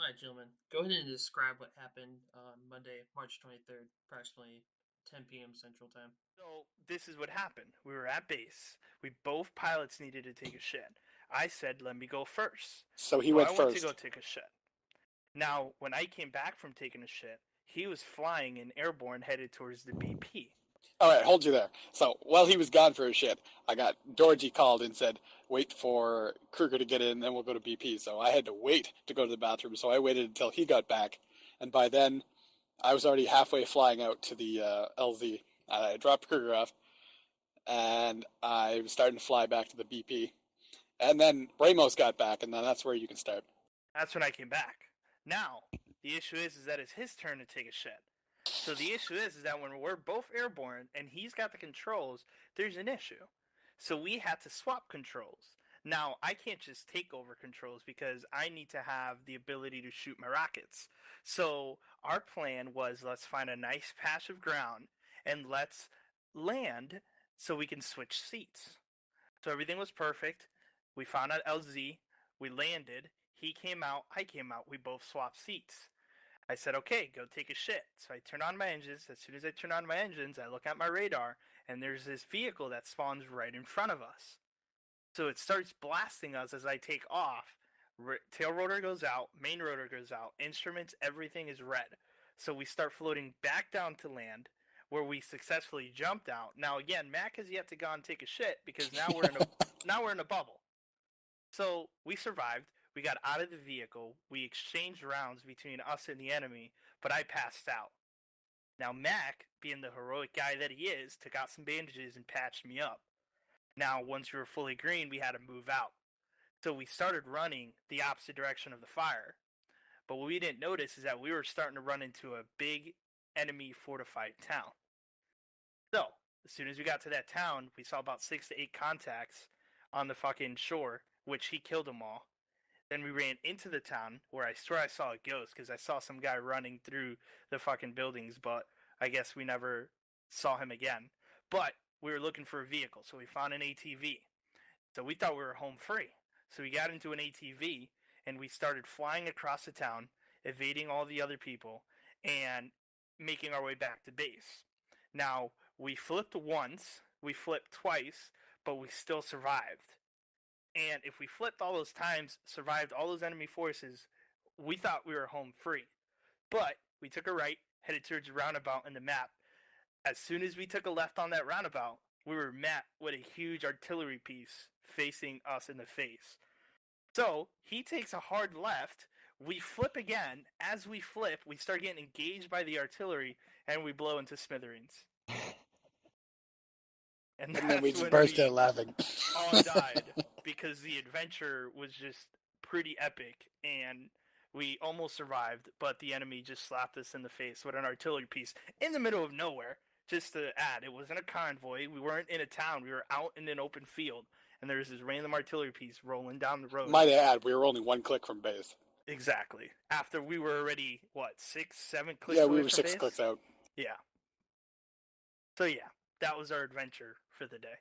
All right, gentlemen, go ahead and describe what happened on Monday, March 23rd, approximately 10 p.m. Central Time. So this is what happened. We were at base. We both pilots needed to take a shit. I said, "Let me go first." So he So went I went to go first. take a shit. Now, when I came back from taking a shit, he was flying in airborne headed towards the BP. All right, hold you there. So while he was gone for his shit, I got Dorji called and said, "Wait for Kruger to get in, then we'll go to BP." So I had to wait to go to the bathroom. So I waited until he got back, and by then I was already halfway flying out to the LZ. I dropped Kruger off, and I was starting to fly back to the BP. And then Ramos got back, and then that's where you can start. That's when I came back. Now, the issue is that it's his turn to take a shit. So the issue is that when we're both airborne and he's got the controls, there's an issue. So we had to swap controls. Now, I can't just take over controls because I need to have the ability to shoot my rockets. So our plan was let's find a nice patch of ground and let's land so we can switch seats. So everything was perfect. We found out LZ. We landed. He came out. I came out. We both swapped seats. I said, okay, go take a shit. So I turn on my engines. As soon as I turn on my engines, I look at my radar, and there's this vehicle that spawns right in front of us. So it starts blasting us as I take off. Tail rotor goes out, main rotor goes out, instruments, everything is red. So we start floating back down to land, where we successfully jumped out. Now again, Mac has yet to go and take a shit because now we're in a bubble. So we survived. We got out of the vehicle. We exchanged rounds between us and the enemy, but I passed out. Now Mac, being the heroic guy that he is, took out some bandages and patched me up. Now, once we were fully green, we had to move out. So we started running the opposite direction of the fire. But what we didn't notice is that we were starting to run into a big enemy fortified town. So, as soon as we got to that town, we saw about 6 to 8 contacts on the fucking shore, which he killed them all. Then we ran into the town where I swear I saw a ghost because I saw some guy running through the fucking buildings, but I guess we never saw him again. But we were looking for a vehicle, so we found an ATV. So we thought we were home free. So we got into an ATV and we started flying across the town, evading all the other people, and making our way back to base. Now, we flipped once, we flipped twice, but we still survived. And if we flipped all those times, survived all those enemy forces, we thought we were home free. But we took a right, headed towards a roundabout in the map. As soon as we took a left on that roundabout, we were met with a huge artillery piece facing us in the face. So he takes a hard left. We flip again. As we flip, we start getting engaged by the artillery, and we blow into smithereens. And then we just burst out laughing. All died because the adventure was just pretty epic, and we almost survived, but the enemy just slapped us in the face with an artillery piece in the middle of nowhere. Just to add, it wasn't a convoy. We weren't in a town. We were out in an open field, and there was this random artillery piece rolling down the road. Might add, we were only one click from base. Exactly. After we were already, 6, 7 clicks Yeah, away we were from 6 base? clicks out. Yeah. So yeah, that was our adventure for the day.